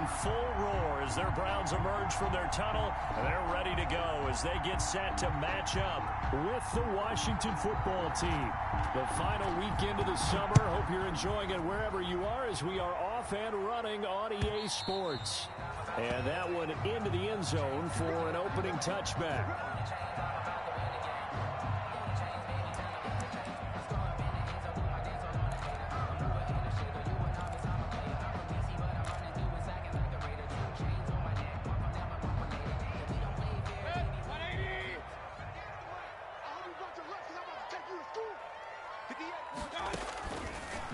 full roar as their Browns emerge from their tunnel, and they're ready to go as they get set to match up with the Washington football team. The final weekend of the summer. Hope you're enjoying it wherever you are as we are off and running on EA Sports. And that one into the end zone for an opening touchback.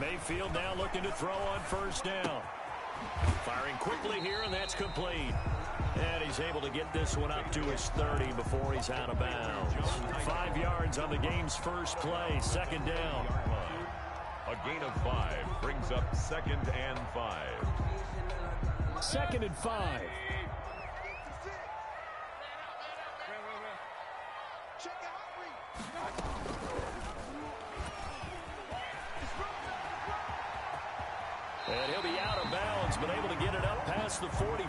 Mayfield now looking to throw on first down. Firing quickly here, and that's complete. And he's able to get this one up to his 30 before he's out of bounds. 5 yards on the game's first play, second down. A gain of 5 brings up 2nd and 5. 2nd and 5. And he'll be out of bounds, but able to get it up past the 45.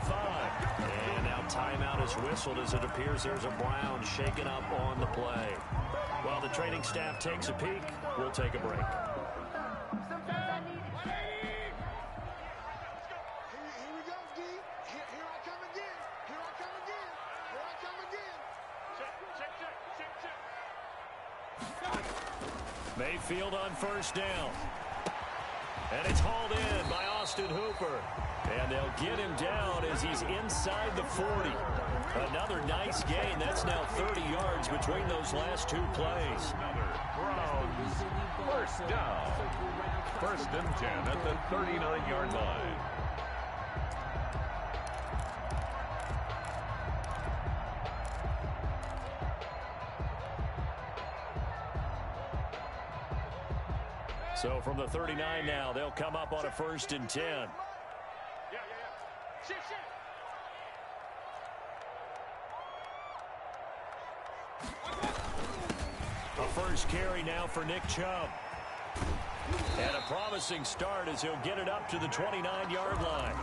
And now timeout is whistled as it appears there's a Brown shaken up on the play. While the training staff takes a peek, we'll take a break. Mayfield on first down. And it's hauled in by Austin Hooper. And they'll get him down as he's inside the 40. Another nice gain. That's now 30 yards between those last 2 plays. Browns first down. 1st and 10 at the 39-yard line. So from the 39 now, they'll come up on a 1st and 10. A first carry now for Nick Chubb. And a promising start as he'll get it up to the 29-yard line.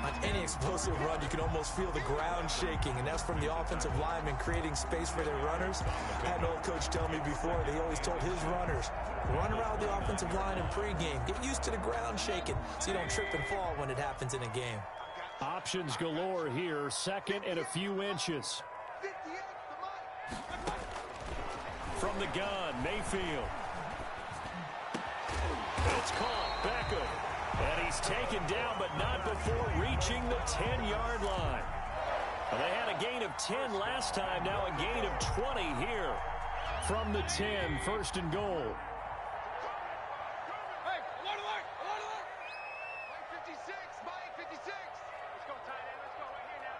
On any explosive run, you can almost feel the ground shaking, and that's from the offensive linemen creating space for their runners. I had an old coach tell me before that he always told his runners, run around the offensive line in pregame. Get used to the ground shaking so you don't trip and fall when it happens in a game. Options galore here, 2nd and a few inches. From the gun, Mayfield. It's caught, Beckham. And he's taken down, but not before reaching the 10-yard line. Well, they had a gain of 10 last time, now a gain of 20 here. From the 10, 1st and goal. Hey, alert, alert, alert, alert. Mike 56, Mike 56. Let's go, tight end, let's go, right here now.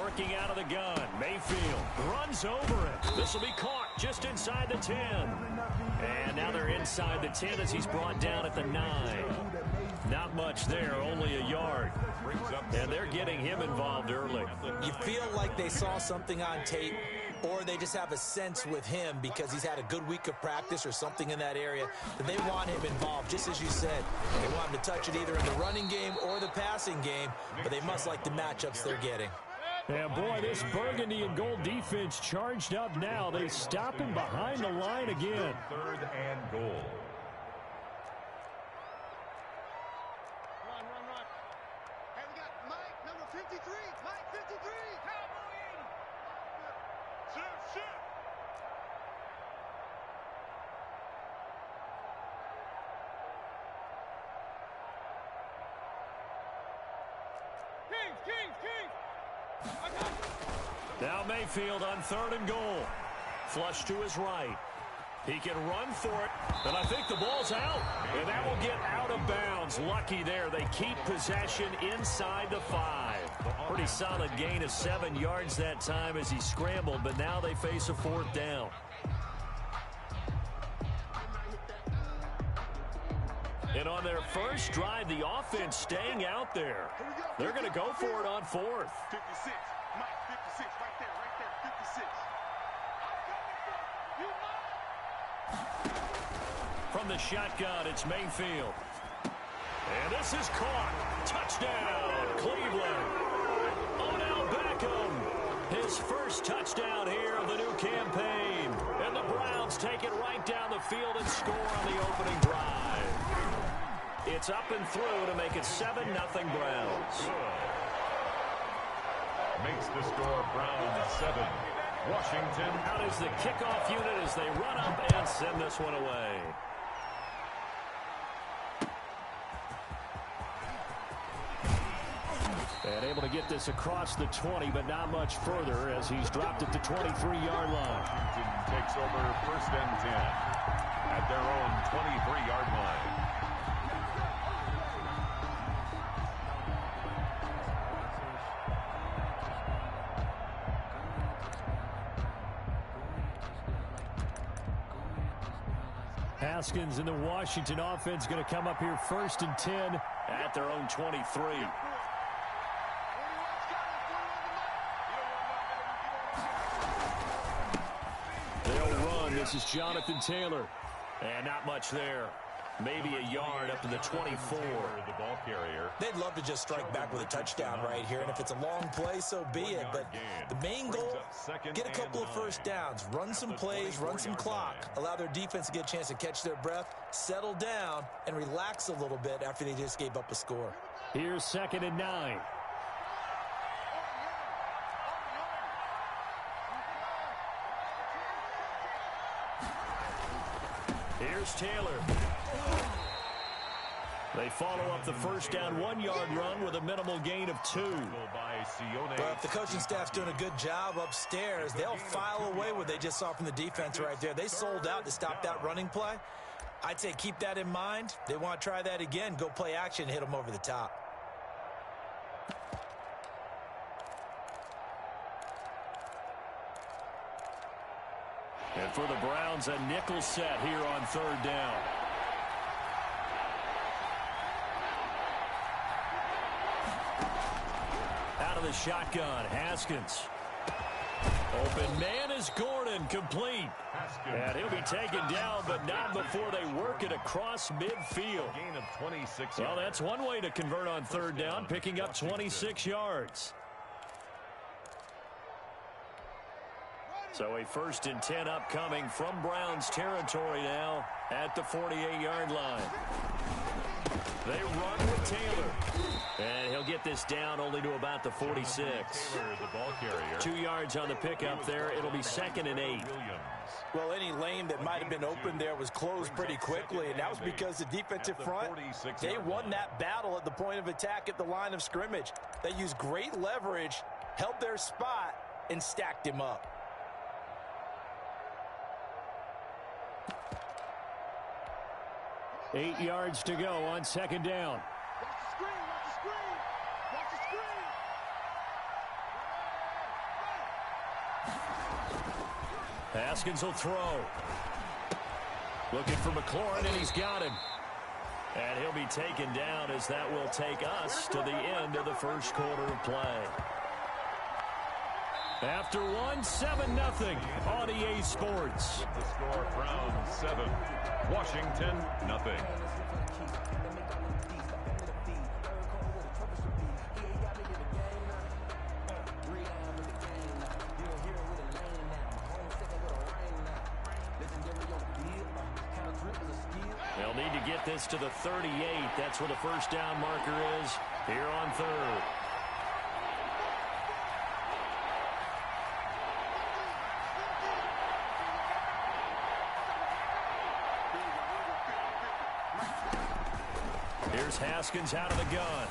Working out of the gun, Mayfield runs over it. This will be caught just inside the 10. And now they're inside the 10 as he's brought down at the 9. Not much there, only a yard. And they're getting him involved early. You feel like they saw something on tape, or they just have a sense with him because he's had a good week of practice or something in that area that they want him involved, just as you said. They want him to touch it either in the running game or the passing game, but they must like the matchups they're getting. And boy, this burgundy and gold defense charged up now. They stop him behind the line again. 3rd and goal. Run, run, run. Hey, we got Mike, number 53. Mike 53. Cowboy 80. Shift, shift. Kings, Kings, Kings. Now Mayfield on 3rd and goal. Flush to his right. He can run for it, and I think the ball's out. And that will get out of bounds. Lucky there. They keep possession inside the 5. Pretty solid gain of 7 yards that time as he scrambled, but now they face a 4th down. And on their first drive, the offense staying out there. They're going to go for it on 4th. 56. Mike 56. Right there, 56. From the shotgun, it's Mayfield. And this is caught. Touchdown, Cleveland. Odell Beckham, his first touchdown here of the new campaign. And the Browns take it right down the field and score on the opening drive. It's up and through to make it 7-0 Browns. Makes the score Browns 7. Washington. Out is the kickoff unit as they run up and send this one away. And able to get this across the 20, but not much further as he's dropped it to 23-yard line. Washington takes over 1st and 10 at their own 23-yard line. Haskins and the Washington offense going to come up here 1st and 10 at their own 23. They'll run. This is Jonathan Taylor. And not much there. Maybe a yard up to the 24. The ball carrier. They'd love to just strike back with a touchdown right here, and if it's a long play, so be it. But the main goal, get a couple of first downs, run some plays, run some clock, allow their defense to get a chance to catch their breath, settle down, and relax a little bit after they just gave up a score. Here's 2nd and 9. Here's Taylor. They follow up the first down 1-yard run with a minimal gain of 2. Well, if the coaching staff's doing a good job upstairs, they'll file away what they just saw from the defense right there. They sold out to stop that running play. I'd say keep that in mind. They want to try that again. Go play action, hit them over the top. And for the Browns, a nickel set here on 3rd down. Out of the shotgun, Haskins. Open man is Gordon, complete. And he'll be taken down, but not before they work it across midfield. Gain of 26. Well, that's one way to convert on 3rd down, picking up 26 yards. So a 1st and 10 upcoming from Browns territory now at the 48-yard line. They run with Taylor. And he'll get this down only to about the 46. Taylor, the ball carrier. 2 yards on the pickup there. It'll be 2nd and 8. Well, any lane that might have been open there was closed pretty quickly, and that was because the defensive front, they won that battle at the point of attack at the line of scrimmage. They used great leverage, held their spot, and stacked him up. Eight yards to go on 2nd down. Haskins will throw. Looking for McLaurin, and he's got him. And he'll be taken down as that will take us to the end of the 1st quarter of play. After 7-0 on EA Sports. With the score, Browns 7, Washington nothing. They'll need to get this to the 38. That's where the 1st down marker is here on 3rd. Here's Haskins out of the gun.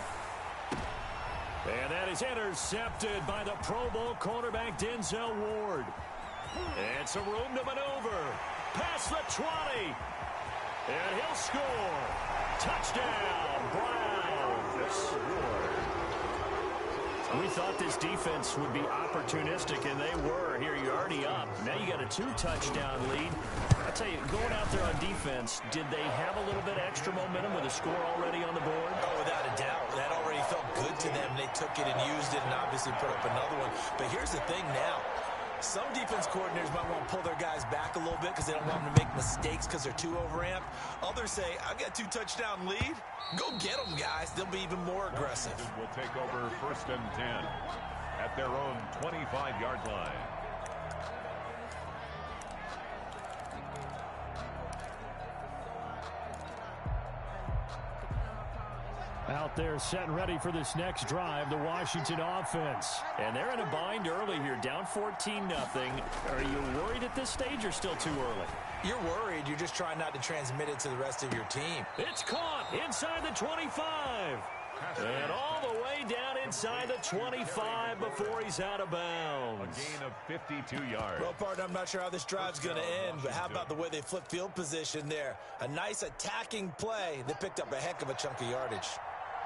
And that is intercepted by the Pro Bowl cornerback Denzel Ward. And some room to maneuver. Past the 20. And he'll score. Touchdown, Browns. We thought this defense would be opportunistic, and they were. Here, you're already up. Now you got a 2-touchdown lead. I tell you, going out there on defense, did they have a little bit of extra momentum with a score already on the board? Oh, without a doubt. That already felt good to them. They took it and used it and obviously put up another one. But here's the thing now. Some defense coordinators might want to pull their guys back a little bit because they don't want them to make mistakes because they're too overamped. Others say, I've got 2-touchdown lead. Go get them, guys. They'll be even more aggressive. Will take over 1st and 10 at their own 25-yard line. Out there set and ready for this next drive, the Washington offense. And they're in a bind early here, down 14-0. Are you worried at this stage or still too early? You're worried. You're just trying not to transmit it to the rest of your team. It's caught inside the 25. And all the way down inside the 25 before he's out of bounds. A gain of 52 yards. Well, partner, I'm not sure how this drive's going to end, but how about the way they flip field position there? A nice attacking play. They picked up a heck of a chunk of yardage.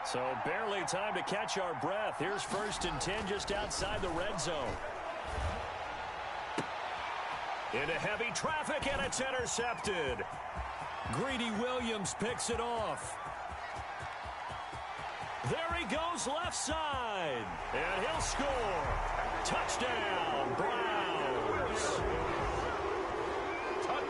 So barely time to catch our breath. Here's 1st and 10 just outside the red zone. Into heavy traffic, and it's intercepted. Greedy Williams picks it off. There he goes left side. And he'll score. Touchdown, Browns.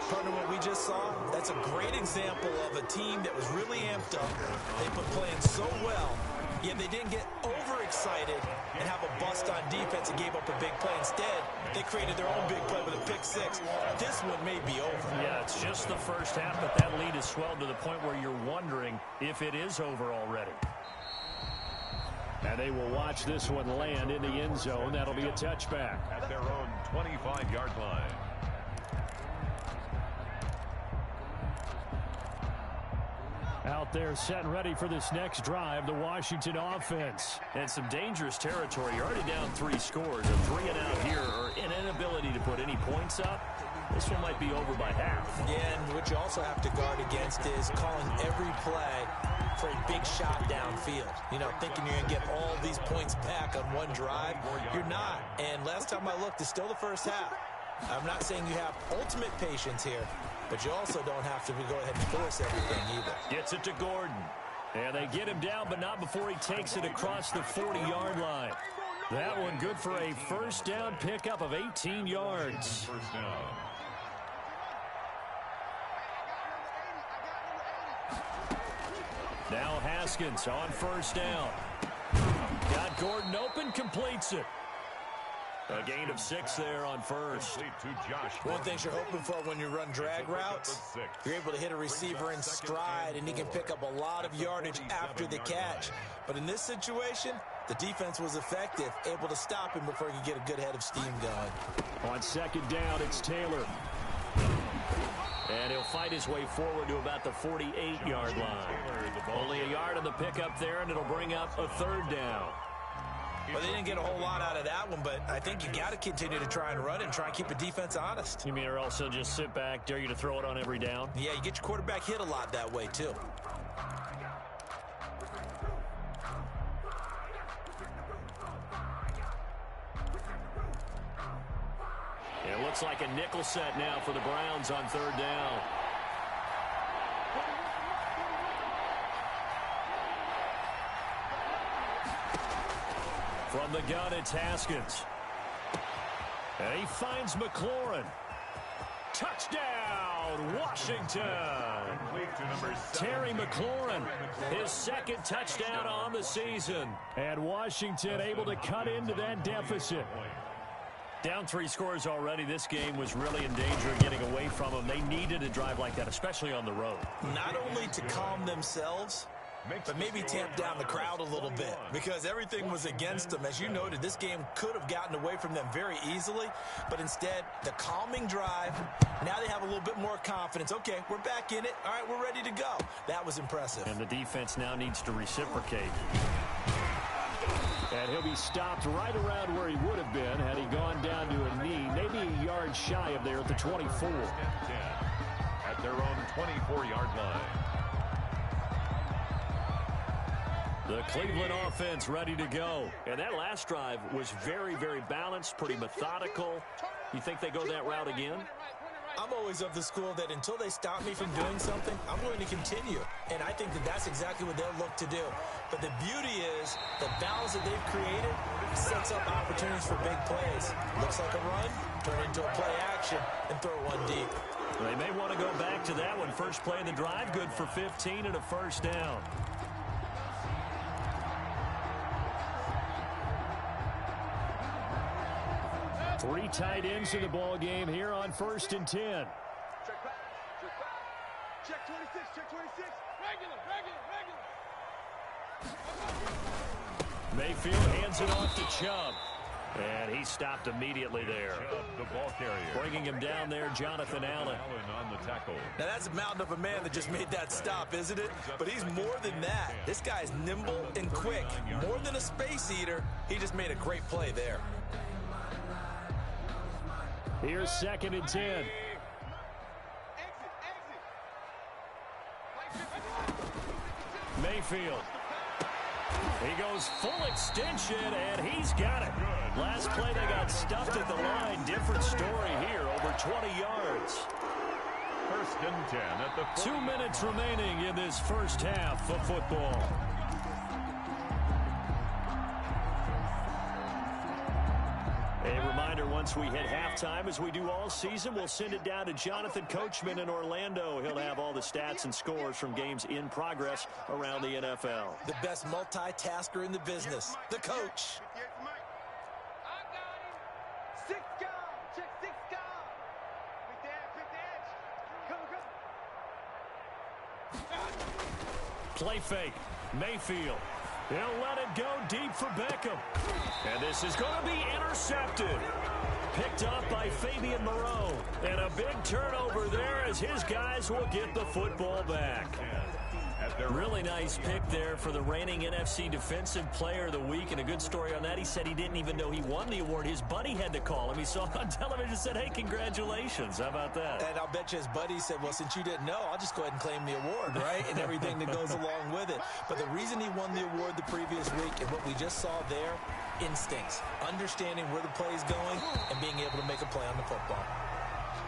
Partner, what we just saw, that's a great example of a team that was really amped up. They've been playing so well, yet they didn't get overexcited and have a bust on defense and gave up a big play. Instead, they created their own big play with a pick six. This one may be over. Yeah, it's just the first half, but that lead has swelled to the point where you're wondering if it is over already. And they will watch this one land in the end zone. That'll be a touchback. At their own 25-yard line. Out there set and ready for this next drive, the Washington offense. And some dangerous territory. You're already down 3 scores. A 3-and-out here, or an inability to put any points up. This one might be over by half. Yeah, and what you also have to guard against is calling every play for a big shot downfield. You know, thinking you're going to get all these points back on one drive. You're not. And last time I looked, it's still the first half. I'm not saying you have ultimate patience here, but you also don't have to go ahead and force everything either. Gets it to Gordon. And they get him down, but not before he takes it across the 40-yard line. That one good for a first down pickup of 18 yards. First down. Now Haskins on first down. Got Gordon open, completes it. A gain of 6 there on first. One thing you're hoping for when you run drag routes, you're able to hit a receiver in stride, and he can pick up a lot of yardage after the catch. But in this situation, the defense was effective, able to stop him before he could get a good head of steam going. On second down, it's Taylor. And he'll fight his way forward to about the 48-yard line. Only a yard on the pickup there, and it'll bring up a third down. Well, they didn't get a whole lot out of that one, but I think you got to continue to try and run and try and keep the defense honest. You mean or also just sit back, dare you to throw it on every down? Yeah, you get your quarterback hit a lot that way, too. It looks like a nickel set now for the Browns on third down. From the gun, it's Haskins. And he finds McLaurin. Touchdown, Washington. Terry McLaurin, his second touchdown on the season. And Washington able to cut into that deficit. Down 3 scores already. This game was really in danger of getting away from them. They needed a drive like that, especially on the road. Not only to calm themselves, but maybe tamp down the crowd a little bit, because everything was against them. As you noted, this game could have gotten away from them very easily, but instead, the calming drive, now they have a little bit more confidence. Okay, we're back in it. All right, we're ready to go. That was impressive. And the defense now needs to reciprocate. And he'll be stopped right around where he would have been had he gone down to a knee, maybe a yard shy of there at the 24. At their own 24-yard line. The Cleveland offense ready to go. And that last drive was very, very balanced, pretty methodical. You think they go that route again? I'm always of the school that until they stop me from doing something, I'm going to continue. And I think that that's exactly what they'll look to do. But the beauty is the balance that they've created sets up opportunities for big plays. Looks like a run, turn into a play action, and throw one deep. They may want to go back to that one. First play of the drive, good for 15 and a first down. Three tight ends in the ball game here on 1st and 10. Check back. Check 26. Check 26. Regular. Mayfield hands it off to Chubb. And he stopped immediately there. Chubb, the ball carrier. Bringing him down there, Jonathan Allen. On the tackle. Now, that's a mountain of a man that just made that stop, isn't it? But he's more than that. This guy's nimble and quick. More than a space eater, he just made a great play there. Here's 2nd and 10. Exit. Mayfield. He goes full extension, and he's got it. Last play, they got stuffed at the line. Different story here, over 20 yards. 1st and 10 at the 2 minutes remaining in this first half of football. A reminder, once we hit halftime, as we do all season, we'll send it down to Jonathan Coachman in Orlando. He'll have all the stats and scores from games in progress around the NFL. The best multitasker in the business, the coach. I got him. 6 guard. Check 6 guard. Pick the edge. Play fake. Mayfield. He'll let it go deep for Beckham. And this is going to be intercepted. Picked up by Fabian Moreau. And a big turnover there as his guys will get the football back. Really nice pick there for the reigning NFC Defensive Player of the Week. And a good story on that. He said he didn't even know he won the award. His buddy had to call him. He saw it on television and said, hey, congratulations. How about that? And I'll bet you his buddy said, well, since you didn't know, I'll just go ahead and claim the award, right? And everything that goes along with it. But the reason he won the award the previous week and what we just saw there, instincts, understanding where the play is going and being able to make a play on the football.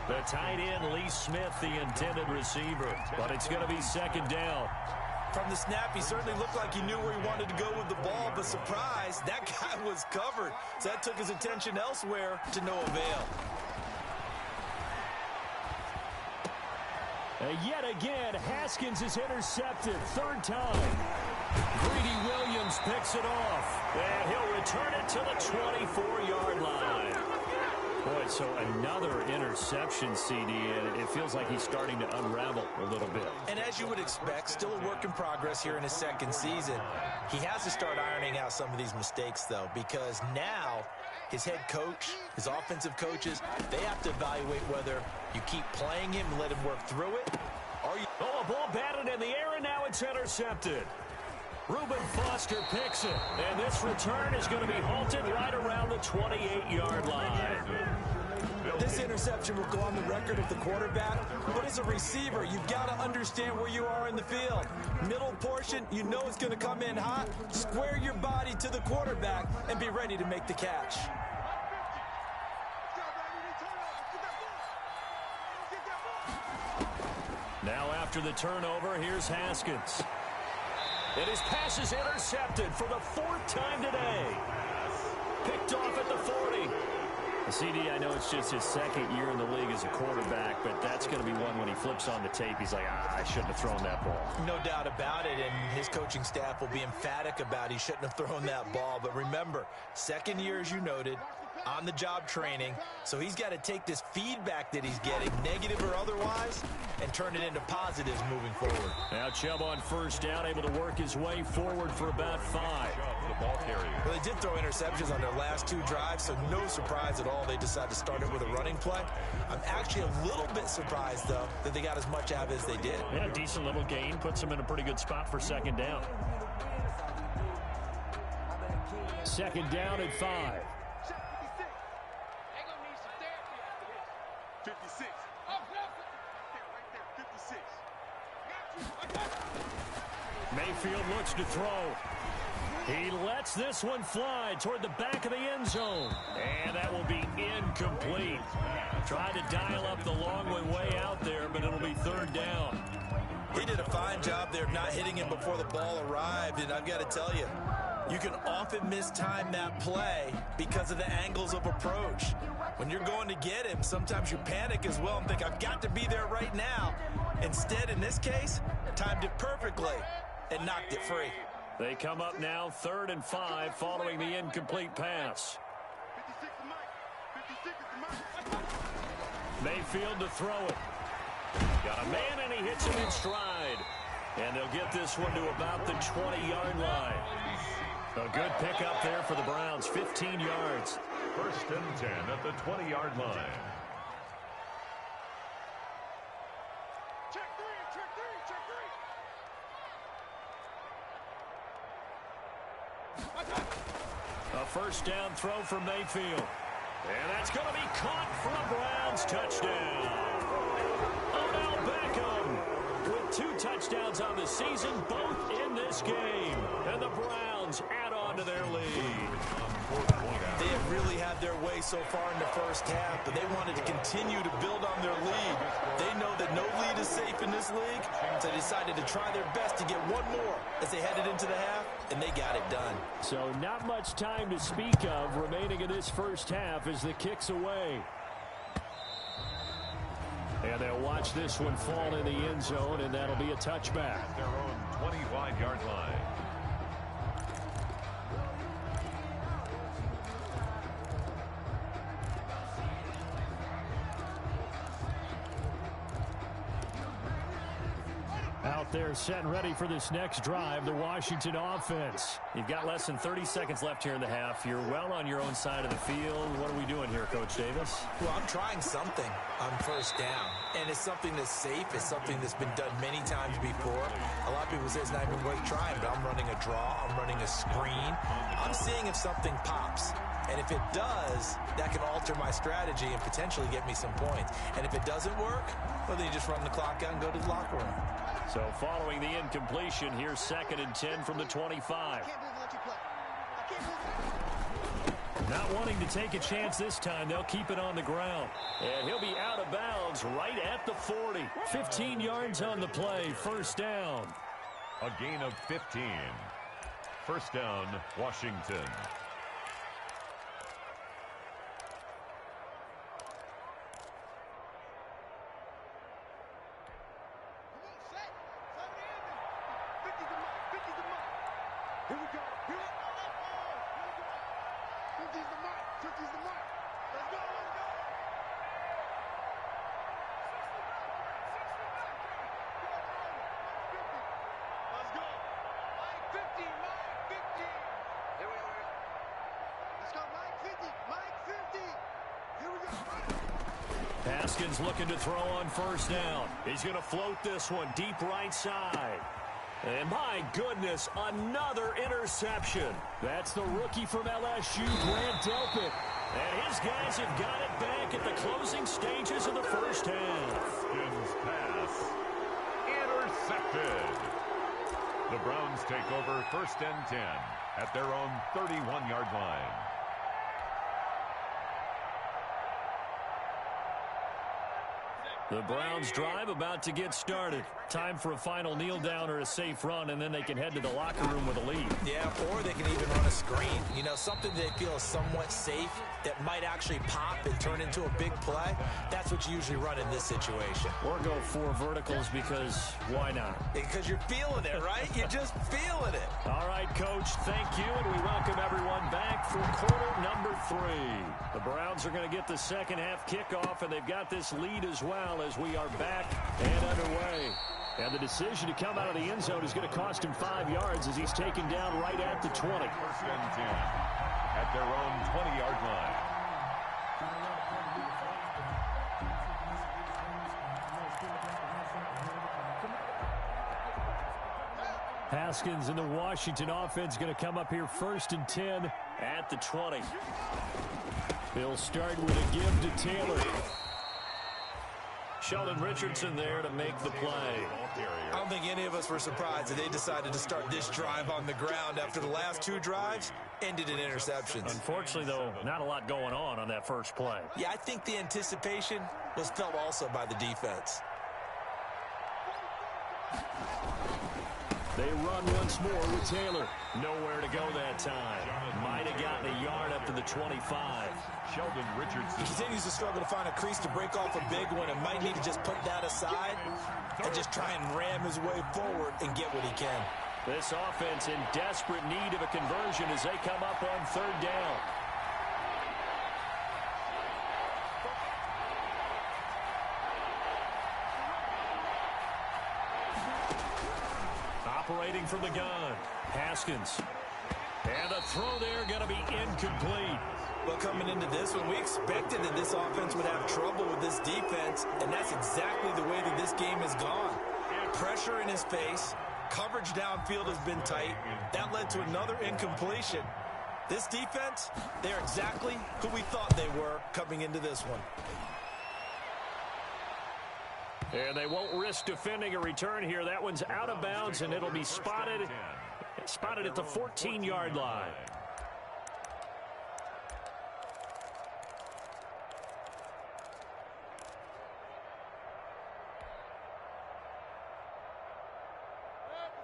The tight end, Lee Smith, the intended receiver. But it's going to be 2nd down. From the snap, he certainly looked like he knew where he wanted to go with the ball, but surprise, that guy was covered. So that took his attention elsewhere to no avail. Yet again, Haskins is intercepted. 3rd time. Greedy Williams picks it off. And he'll return it to the 24-yard line. Boy, so another interception, CD, and it feels like he's starting to unravel a little bit. And as you would expect, still a work in progress here in his 2nd season. He has to start ironing out some of these mistakes, though, because now his head coach, his offensive coaches, they have to evaluate whether you keep playing him and let him work through it, or you... Oh, a ball batted in the air, and now it's intercepted. Reuben Foster picks it, and this return is going to be halted right around the 28-yard line. This interception will go on the record of the quarterback, but as a receiver, you've got to understand where you are in the field. Middle portion, you know it's going to come in hot. Square your body to the quarterback and be ready to make the catch. Now after the turnover, here's Haskins. And his pass is intercepted for the 4th time today. Picked off at the 40. CD, I know it's just his 2nd year in the league as a quarterback, but that's going to be one when he flips on the tape. He's like, I shouldn't have thrown that ball. No doubt about it, and his coaching staff will be emphatic about he shouldn't have thrown that ball. But remember, 2nd year, as you noted, on-the-job training, so he's got to take this feedback that he's getting, negative or otherwise, and turn it into positives moving forward. Now Chubb on 1st down, able to work his way forward for about 5. The ball carrier. Well, they did throw interceptions on their last 2 drives, so no surprise at all they decided to start it with a running play. I'm actually a little bit surprised, though, that they got as much out as they did. Yeah, decent little gain. Puts them in a pretty good spot for 2nd down. 2nd down at 5. 56. Right there, 56. Mayfield looks to throw. He lets this one fly toward the back of the end zone. And that will be incomplete. Tried to dial up the long one way out there, but it'll be 3rd down. He did a fine job there of not hitting him before the ball arrived, and I've got to tell you, you can often mistime that play because of the angles of approach. When you're going to get him, sometimes you panic as well and think, I've got to be there right now. Instead, in this case, timed it perfectly and knocked it free. They come up now 3rd and 5 following the incomplete pass. 56 the mic. 56 is the mic. Mayfield to throw it. Got a man, and he hits him in stride. And they'll get this one to about the 20-yard line. A good pickup there for the Browns, 15 yards. 1st and 10 at the 20-yard line. Check three, check three, check three. A 1st down throw for Mayfield. And that's going to be caught for a Browns touchdown. Odell Beckham with 2 touchdowns on the season, both in this game. And the Browns add on to their lead. They have really had their way so far in the first half, but they wanted to continue to build on their lead. They know that no lead is safe in this league, so they decided to try their best to get one more as they headed into the half, and they got it done. So not much time to speak of remaining in this first half as the kick's away. And they'll watch this one fall in the end zone, and that'll be a touchback. Their own 25-yard line. Out there set and ready for this next drive, the Washington offense. You've got less than 30 seconds left here in the half. You're well on your own side of the field. What are we doing here, Coach Davis? Well, I'm trying something on 1st down, and it's something that's safe. It's something that's been done many times before. A lot of people say it's not even worth trying, but I'm running a draw. I'm running a screen. I'm seeing if something pops. And if it does, that can alter my strategy and potentially get me some points. And if it doesn't work, well, then you just run the clock out and go to the locker room. So following the incompletion, here's 2nd and 10 from the 25. Not wanting to take a chance this time, they'll keep it on the ground. And he'll be out of bounds right at the 40. 15 yards on the play, 1st down. A gain of 15. 1st down, Washington. Here we go. Here we go. 50's the mark. 50's the mark. Let's go. Let's go. Let's go. Mike 50. Mike 50. Here we go. Let's go. Mike 50. Mike 50. Here we go. Haskins looking to throw on 1st down. He's going to float this one deep right side. And my goodness, another interception. That's the rookie from LSU, Grant Delpit. And his guys have got it back at the closing stages of the first half. Haskins pass. Intercepted. The Browns take over 1st and 10 at their own 31-yard line. The Browns drive about to get started. Time for a final kneel down or a safe run, and then they can head to the locker room with a lead. Yeah, or they can even run a screen. You know, something they feel is somewhat safe that might actually pop and turn into a big play. That's what you usually run in this situation. Or go 4 verticals because why not? Because you're feeling it, right? You're just feeling it. All right, Coach, thank you, and we welcome everyone back for quarter number 3. The Browns are going to get the second half kickoff, and they've got this lead as well as we are back and underway. And the decision to come out of the end zone is going to cost him 5 yards as he's taken down right at the 20. 1st and 10 at their own 20-yard line. Haskins and the Washington offense going to come up here 1st and 10 at the 20. They'll start with a give to Taylor. Sheldon Richardson there to make the play. I don't think any of us were surprised that they decided to start this drive on the ground after the last 2 drives ended in interceptions. Unfortunately, though, not a lot going on that first play. Yeah, I think the anticipation was felt also by the defense. They run once more with Taylor. Nowhere to go that time. Might have gotten a yard up to the 25. Sheldon Richardson. He continues to struggle to find a crease to break off a big one and might need to just put that aside and just try and ram his way forward and get what he can. This offense in desperate need of a conversion as they come up on third down. Operating from the gun, Haskins. And the throw there going to be incomplete. Well, coming into this one, we expected that this offense would have trouble with this defense, and that's exactly the way that this game has gone. Pressure in his face, coverage downfield has been tight. That led to another incompletion. This defense, they're exactly who we thought they were coming into this one. And they won't risk defending a return here. That one's out of bounds, and it'll be spotted at the 14-yard line.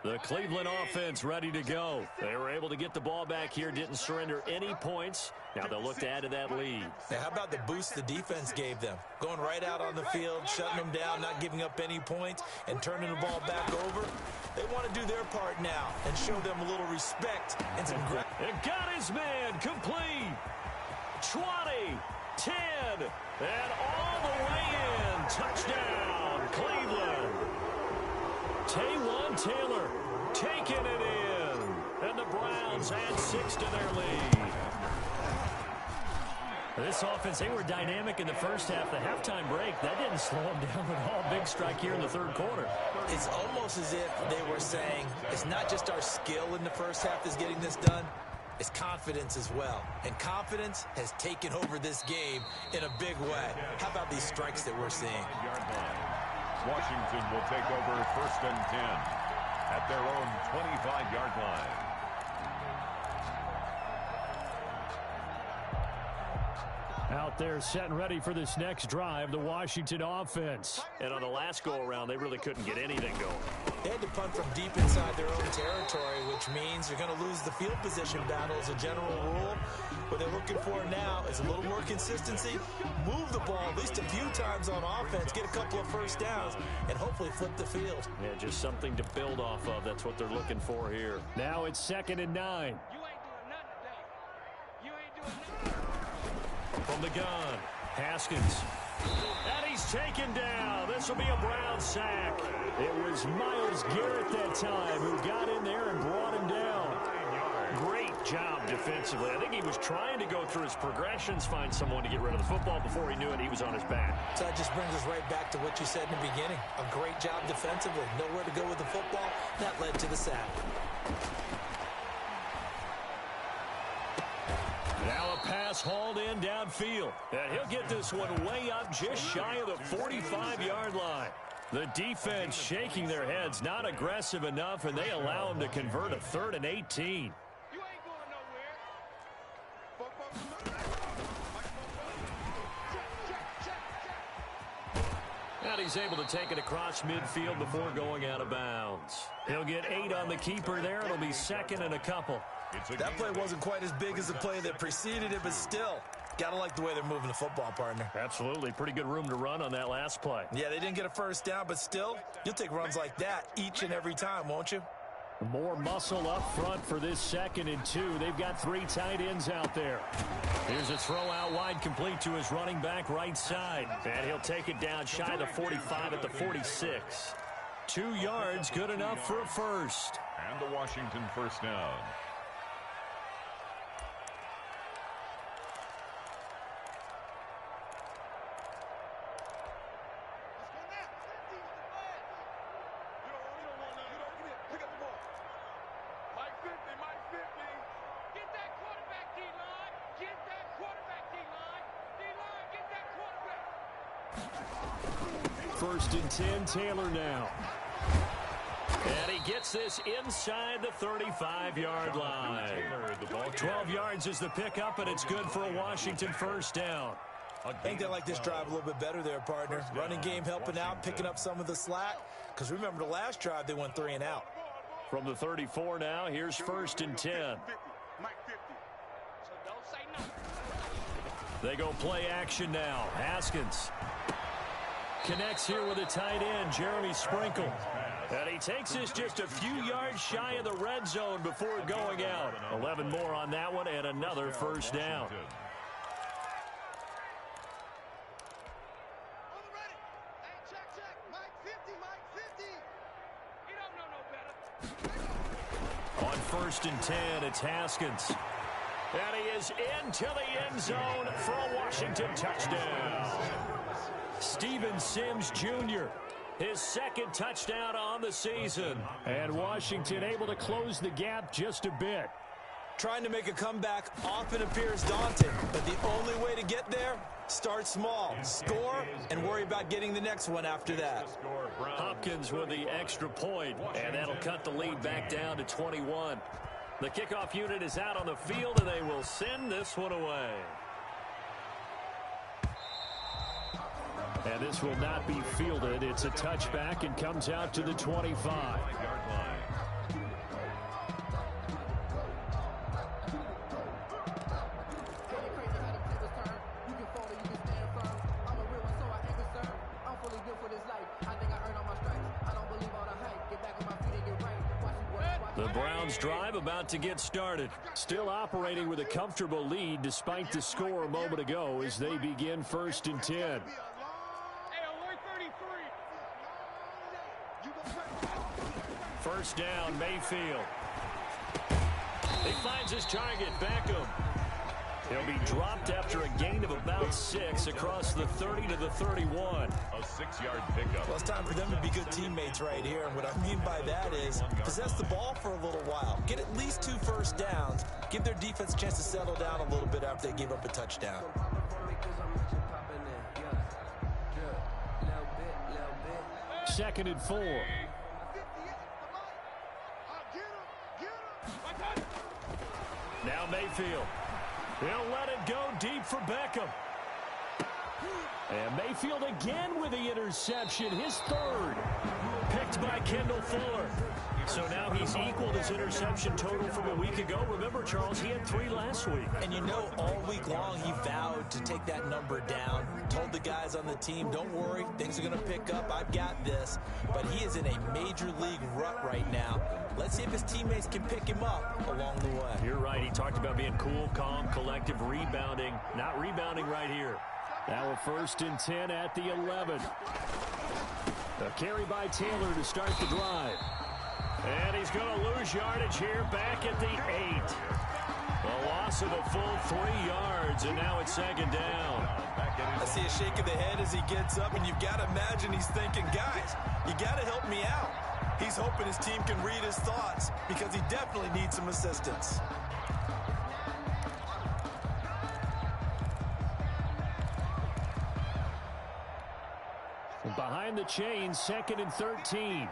The Cleveland offense ready to go. They were able to get the ball back here, didn't surrender any points. Now they'll look to add to that lead. Now, how about the boost the defense gave them? Going right out on the field, shutting them down, not giving up any points, and turning the ball back over. They want to do their part now and show them a little respect and some grit. And got his man complete. 20, 10, and all the way in. Touchdown, Cleveland. Taywan Taylor taking it in. And the Browns add 6 to their lead. This offense, they were dynamic in the first half. The halftime break, that didn't slow them down at all. Big strike here in the third quarter. It's almost as if they were saying, it's not just our skill in the first half that's getting this done, it's confidence as well. And confidence has taken over this game in a big way. How about these strikes that we're seeing? Washington will take over 1st and 10 at their own 25-yard line. Out there set and ready for this next drive, the Washington offense. And on the last go-around, they really couldn't get anything going. They had to punt from deep inside their own territory, which means you're going to lose the field position battle as a general rule. What they're looking for now is a little more consistency, move the ball at least a few times on offense, get a couple of first downs, and hopefully flip the field. Yeah, just something to build off of. That's what they're looking for here. Now it's 2nd and 9. From the gun, Haskins. And he's taken down. This will be a Brown sack. It was Myles Garrett that time who got in there and brought him down. Great job defensively. I think he was trying to go through his progressions, find someone to get rid of the football. Before he knew it, he was on his back. So that just brings us right back to what you said in the beginning. A great job defensively. Nowhere to go with the football. That led to the sack. Now a pass hauled in downfield. And he'll get this one way up just shy of the 45-yard line. The defense shaking their heads, not aggressive enough, and they allow him to convert a 3rd and 18. And he's able to take it across midfield before going out of bounds. He'll get 8 on the keeper there. It'll be 2nd and a couple. That play wasn't quite as big as the play that preceded it, but still, gotta like the way they're moving the football, partner. Absolutely. Pretty good room to run on that last play. Yeah, they didn't get a first down, but still, you'll take runs like that each and every time, won't you? More muscle up front for this 2nd and 2. They've got 3 tight ends out there. Here's a throw out wide, complete to his running back right side. And he'll take it down shy of the 45 at the 46. 2 yards, good enough for a first. And the Washington first down. First and 10, Taylor now. And he gets this inside the 35-yard line. 12 yards is the pickup, and it's good for a Washington first down. I think they like this drive a little bit better there, partner. Running game helping out, picking up some of the slack. Because remember the last drive, they went 3 and out. From the 34 now, here's 1st and 10. They go play action now. Haskins connects here with a tight end, Jeremy Sprinkle. And he takes this just a few yards shy of the red zone before going out. 11 more on that one and another first down. On 1st and 10, it's Haskins. And he is into the end zone for a Washington touchdown. Steven Sims Jr., his 2nd touchdown on the season. And Washington able to close the gap just a bit. Trying to make a comeback often appears daunting, but the only way to get there, start small, score, and worry about getting the next one after that. Hopkins with the extra point, and that'll cut the lead back down to 21. The kickoff unit is out on the field, and they will send this one away. And this will not be fielded. It's a touchback and comes out to the 25. The Browns drive about to get started. Still operating with a comfortable lead despite the score a moment ago as they begin 1st and 10. First down, Mayfield. He finds his target, Beckham. He'll be dropped after a gain of about 6 across the 30 to the 31. A 6-yard pickup. Well, it's time for them to be good teammates right here. And what I mean by that is possess the ball for a little while. Get at least 2 first downs. Give their defense a chance to settle down a little bit after they give up a touchdown. 2nd and 4. Now Mayfield. He'll let it go deep for Beckham. And Mayfield again with the interception, his 3rd. Picked by Kendall Fuller. So now he's equaled his interception total from a week ago. Remember, Charles, he had 3 last week. And you know, all week long he vowed to take that number down. Told the guys on the team, don't worry, things are going to pick up. I've got this. But he is in a major league rut right now. Let's see if his teammates can pick him up along the way. You're right. He talked about being cool, calm, collective, rebounding. Not rebounding right here. Now a 1st and 10 at the 11. A carry by Taylor to start the drive. And he's going to lose yardage here back at the 8. A loss of a full 3 yards, and now it's 2nd down. I see a shake of the head as he gets up, and you've got to imagine he's thinking, guys, you got to help me out. He's hoping his team can read his thoughts because he definitely needs some assistance. Behind the chains, 2nd and 13.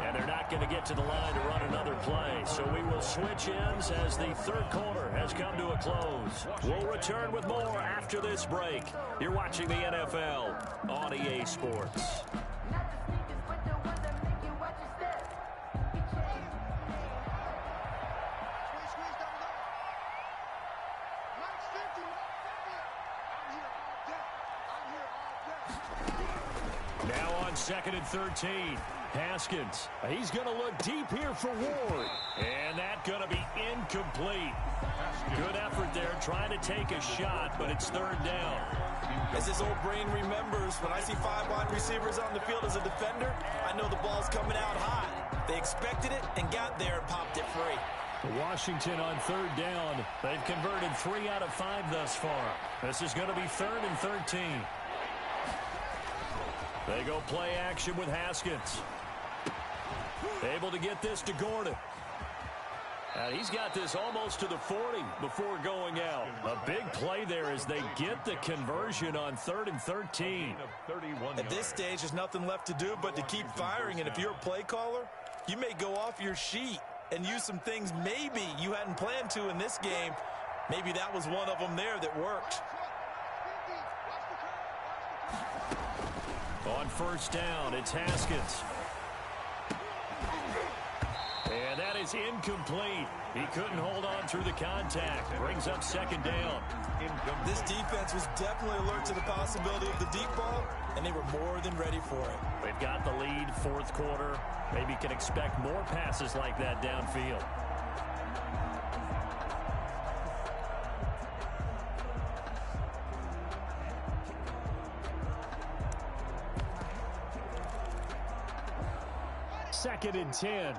And they're not going to get to the line to run another play. So we will switch ends as the 3rd quarter has come to a close. We'll return with more after this break. You're watching the NFL on EA Sports. Now on 2nd and 13. Haskins. He's going to look deep here for Ward. And that's going to be incomplete. Good effort there trying to take a shot, but it's 3rd down. As his old brain remembers, when I see 5 wide receivers on the field as a defender, I know the ball's coming out hot. They expected it and got there and popped it free. Washington on 3rd down. They've converted 3 out of 5 thus far. This is going to be 3rd and 13. They go play action with Haskins. Able to get this to Gordon. And he's got this almost to the 40 before going out. A big play there as they get the conversion on 3rd and 13. At this stage, there's nothing left to do but to keep firing. And if you're a play caller, You may go off your sheet and use some things maybe you hadn't planned to in this game. Maybe that was one of them there that worked. On first down, it's Haskins. And that is incomplete. He couldn't hold on through the contact. Brings up second down. This defense was definitely alert to the possibility of the deep ball, and they were more than ready for it. They've got the lead, fourth quarter. Maybe can expect more passes like that downfield. Second and 10.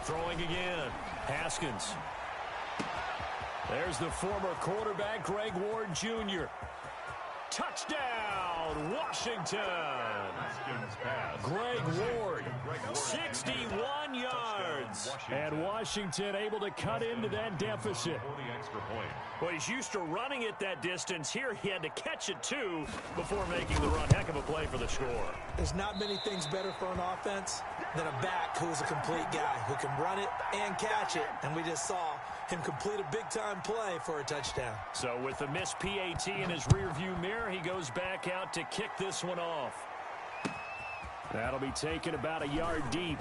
Throwing again. Haskins. There's the former quarterback, Greg Ward Jr. Touchdown, Washington. Greg Ward, 61 yards. And Washington able to cut into that deficit. Well, he's used to running it that distance. Here he had to catch it, too, before making the run. Heck of a play for the score. There's not many things better for an offense than a back who's a complete guy who can run it and catch it. And we just saw him complete a big-time play for a touchdown. So with the missed PAT in his rearview mirror, he goes back out to kick this one off. That'll be taken about a yard deep.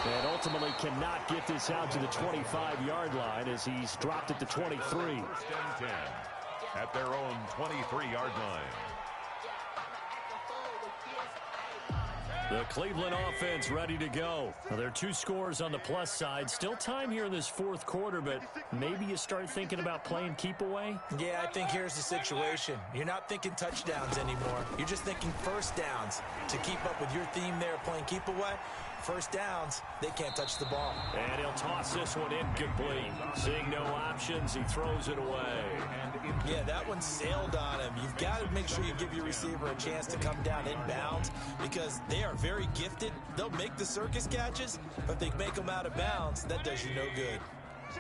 And ultimately cannot get this out to the 25-yard line as he's dropped at the 23. First and 10 at their own 23-yard line. The Cleveland offense ready to go. Now, there are two scores on the plus side. Still time here in this fourth quarter, but maybe you start thinking about playing keep away? Yeah, I think here's the situation. You're not thinking touchdowns anymore. You're just thinking first downs. To keep up with your theme there, playing keep away, first downs, they can't touch the ball. And he'll toss this one incomplete. Seeing no options, he throws it away. Yeah, that one sailed on him. You've got to make sure you give your receiver a chance to come down inbounds because they are very gifted. They'll make the circus catches, but if they make them out of bounds, that does you no good.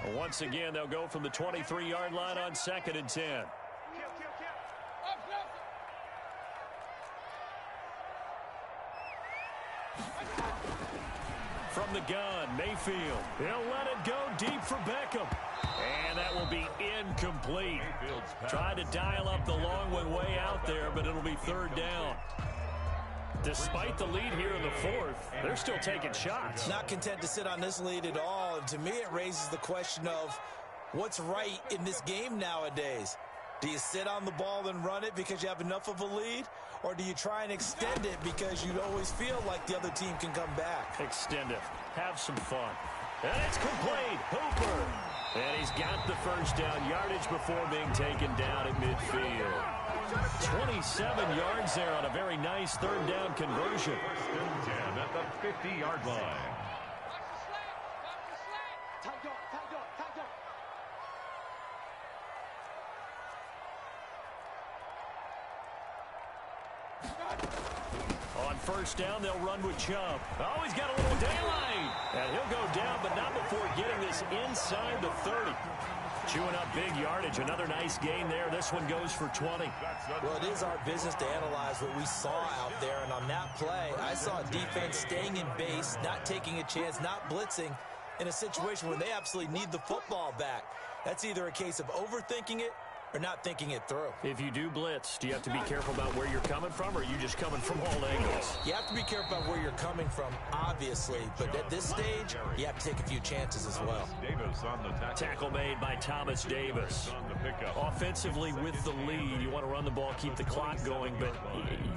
Well, once again, they'll go from the 23-yard line on second and 10. From the gun, Mayfield. He'll let it go deep for Beckham. And that will be incomplete. Tried to dial up the long one way out there, but it'll be third down. Despite the lead here in the fourth, they're still taking shots. Not content to sit on this lead at all. And to me, it raises the question of what's right in this game nowadays. Do you sit on the ball and run it because you have enough of a lead? Or do you try and extend it because you always feel like the other team can come back? Extend it. Have some fun. And it's complete. Hooper. And he's got the first down yardage before being taken down at midfield. 27 yards there on a very nice third down conversion. First and 10 at the 50-yard line. On first down, they'll run with Chubb. Oh, he's got a little daylight. And he'll go down, but not before getting this inside the 30. Chewing up big yardage. Another nice gain there. This one goes for 20. Well, it is our business to analyze what we saw out there. And on that play, I saw defense staying in base, not taking a chance, not blitzing in a situation where they absolutely need the football back. That's either a case of overthinking it or not thinking it through. If you do blitz, do you have to be careful about where you're coming from, or are you just coming from all angles? You have to be careful about where you're coming from, obviously, but at this stage, you have to take a few chances as well. Davis on the Tackle made by Thomas Davis. on the pickup. Offensively with the lead, you want to run the ball, keep the clock going, but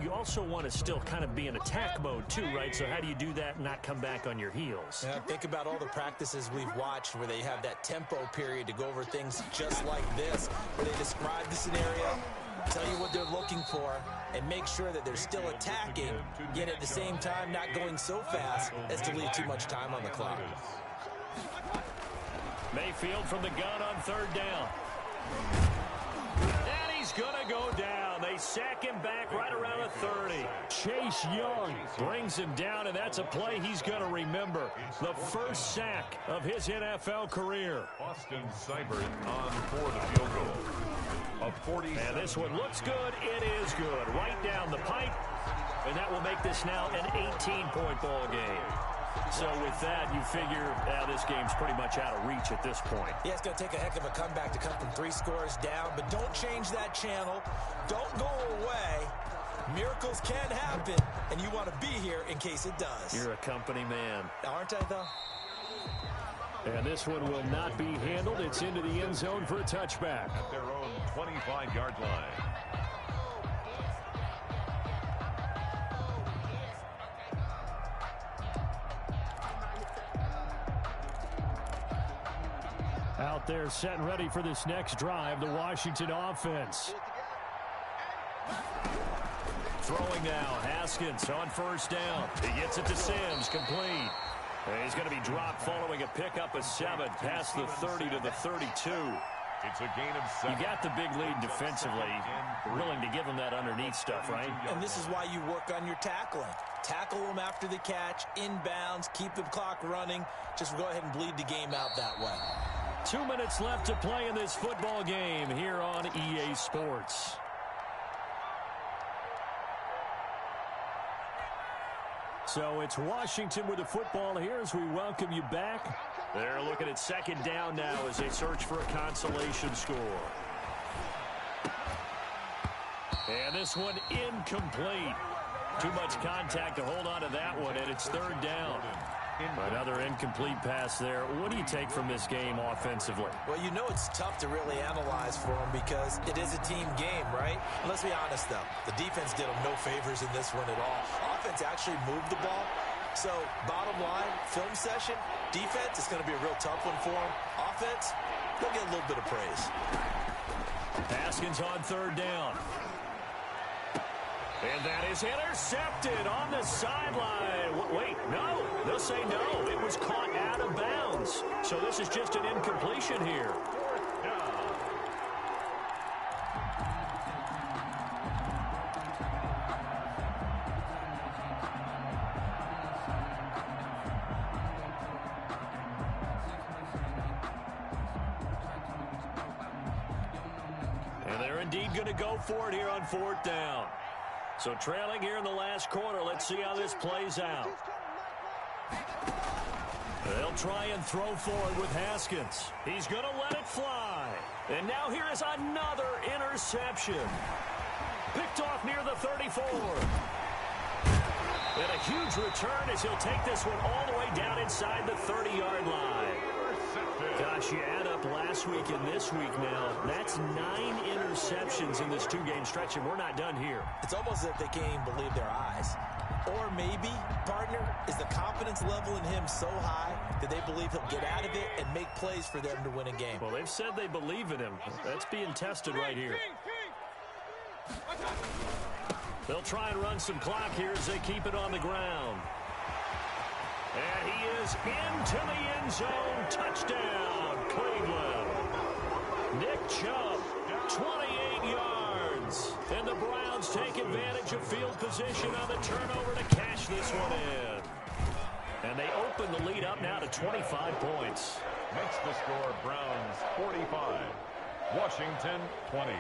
you also want to still kind of be in attack mode too, right? So how do you do that and not come back on your heels? Yeah, think about all the practices we've watched where they have that tempo period to go over things just like this, where they describe the scenario, tell you what they're looking for, and make sure that they're still attacking, yet at the same time not going so fast as to leave too much time on the clock. Mayfield from the gun on third down. And he's going to go down. They sack him back right around the 30. Chase Young brings him down, and that's a play he's going to remember. The first sack of his NFL career. Austin Seibert on for the field goal. A 40. And this one looks good. It is good. Right down the pipe. And that will make this now an 18-point ball game. So with that, you figure this game's pretty much out of reach at this point. Yeah, it's going to take a heck of a comeback to come from 3 scores down, but don't change that channel. Don't go away. Miracles can happen, and you want to be here in case it does. You're a company man. Aren't I, though? And this one will not be handled. It's into the end zone for a touchback. At their own 25-yard line. Out there set and ready for this next drive, the Washington offense. Throwing now, Haskins on first down. He gets it to Sims, complete. And he's going to be dropped following a pickup of 7 past the 30 to the 32. It's a gain of 7. You got the big lead defensively. Willing to give them that underneath stuff, right? And this is why you work on your tackling. Tackle them after the catch, inbounds, keep the clock running. Just go ahead and bleed the game out that way. 2 minutes left to play in this football game here on EA Sports. So it's Washington with the football here as we welcome you back. They're looking at second down now as they search for a consolation score. And this one incomplete. Too much contact to hold on to that one, and it's third down. Another incomplete pass there. What do you take from this game offensively? Well, you know it's tough to really analyze for them because it is a team game, right? And let's be honest, though. The defense did them no favors in this one at all. Offense actually moved the ball. So, bottom line, film session, defense is going to be a real tough one for them. Offense, they'll get a little bit of praise. Haskins on third down. And that is intercepted on the sideline. Wait, no. They'll say no. It was caught out of bounds. So this is just an incompletion here. And they're indeed going to go for it here on fourth down. So trailing here in the last quarter. Let's see how this plays out. They'll try and throw forward with Haskins. He's going to let it fly. And now here is another interception. Picked off near the 34. And a huge return as he'll take this one all the way down inside the 30-yard line. Gosh, you add up last week and this week now, that's 9 interceptions in this 2-game stretch, and we're not done here. It's almost as if they can't even believe their eyes. Or maybe, partner, is the confidence level in him so high that they believe he'll get out of it and make plays for them to win a game. Well, they've said they believe in him. That's being tested right here. They'll try and run some clock here as they keep it on the ground. And he is into the end zone. Touchdown, Cleveland. Nick Chubb, 28 yards. And the Browns take advantage of field position on the turnover to cash this one in. And they open the lead up now to 25 points. Makes the score Browns 45, Washington 20.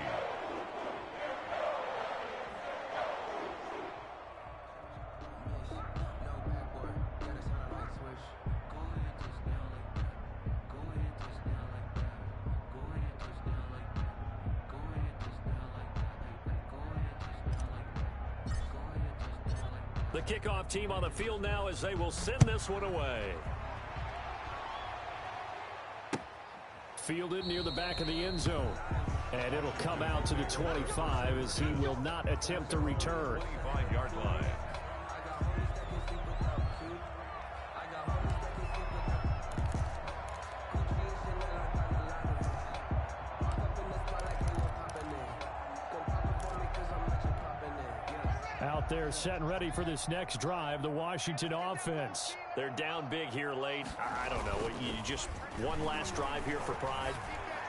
The kickoff team on the field now as they will send this one away. Fielded near the back of the end zone. And it'll come out to the 25 as he will not attempt to return. 25-yard line. Out there set and ready for this next drive, the Washington offense. They're down big here late. I don't know. You just one last drive here for pride.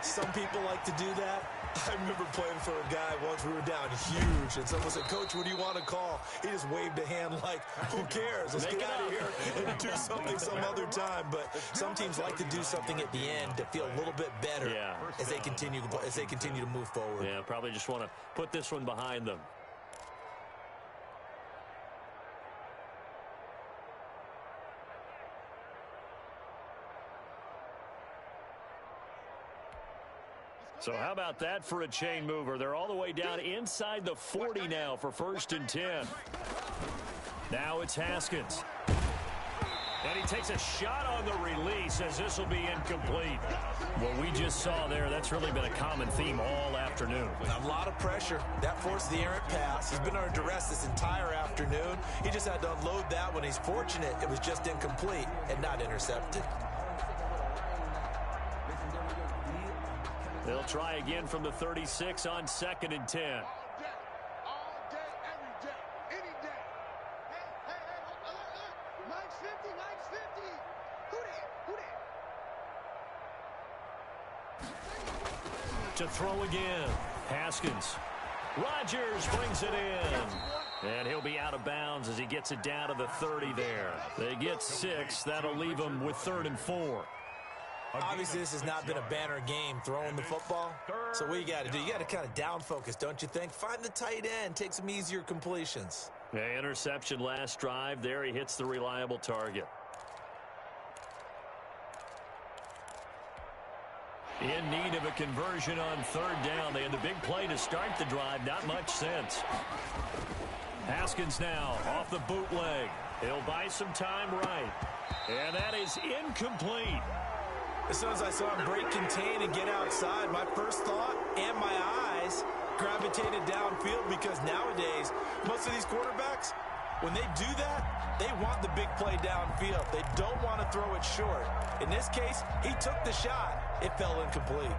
Some people like to do that. I remember playing for a guy once. We were down huge, and someone said, "Coach, what do you want to call?" He just waved a hand like, "Who cares? Let's get out of here and do something some other time." But some teams like to do something at the end to feel a little bit better as they continue to move forward. Yeah, probably just want to put this one behind them. So how about that for a chain mover? They're all the way down inside the 40 now for 1st and 10. Now it's Haskins. And he takes a shot on the release as this will be incomplete. What we just saw there, that's really been a common theme all afternoon. A lot of pressure. That forced the errant pass. He's been under duress this entire afternoon. He just had to unload that one. He's fortunate it was just incomplete and not intercepted. They'll try again from the 36 on 2nd and 10. All day, every day, any day. Hey, look. Mike's 50, Mike's 50. Who that? To throw again. Haskins. Rodgers brings it in. And he'll be out of bounds as he gets it down to the 30 there. They get 6. That'll leave them with 3rd and 4. Obviously, this has not been a banner game throwing the football. So what you got to do, you got to kind of down focus, don't you think? Find the tight end, take some easier completions. Yeah, interception last drive. There he hits the reliable target. In need of a conversion on 3rd down. They had the big play to start the drive. Not much sense. Haskins now off the bootleg. He'll buy some time right. And that is incomplete. As soon as I saw him break contain and get outside, my first thought and my eyes gravitated downfield because nowadays, most of these quarterbacks, when they do that, they want the big play downfield. They don't want to throw it short. In this case, he took the shot. It fell incomplete.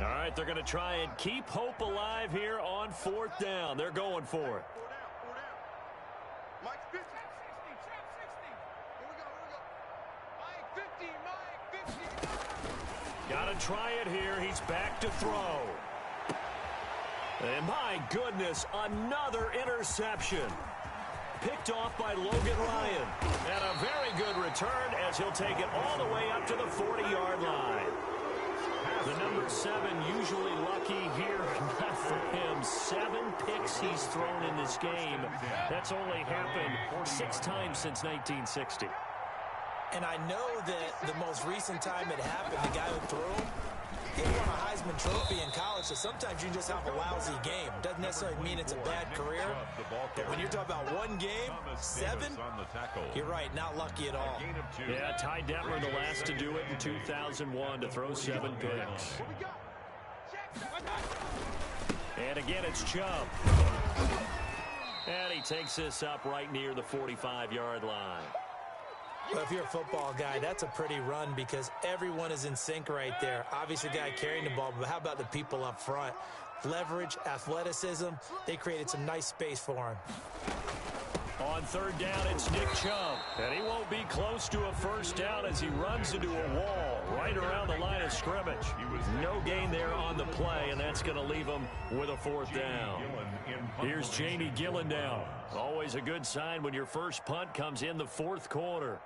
All right, they're going to try and keep hope alive here on 4th down. They're going for it. Mike's 50. Trap 60. Here we go. Mike 50, Mike 50. Got to try it here. He's back to throw. And my goodness, another interception. Picked off by Logan Ryan. And a very good return as he'll take it all the way up to the 40-yard line. The number 7 usually lucky here. Not for him. 7 picks he's thrown in this game. That's only happened 6 times since 1960. And I know that the most recent time it happened, the guy who threw him, he won a Heisman Trophy in college, so sometimes you just have a lousy game. Doesn't necessarily mean it's a bad career. But when you're talking about one game, 7, you're right, not lucky at all. Yeah, Ty Detmer, the last to do it in 2001, to throw 7 picks. And again, it's Chubb. And he takes this up right near the 45-yard line. Well, if you're a football guy, that's a pretty run because everyone is in sync right there. Obviously, the guy carrying the ball, but how about the people up front? Leverage, athleticism, they created some nice space for him. On 3rd down, it's Nick Chubb. And he won't be close to a 1st down as he runs into a wall right around the line of scrimmage. No gain there on the play, and that's going to leave him with a 4th down. Here's Jamie Gillen down. Always a good sign when your first punt comes in the 4th quarter.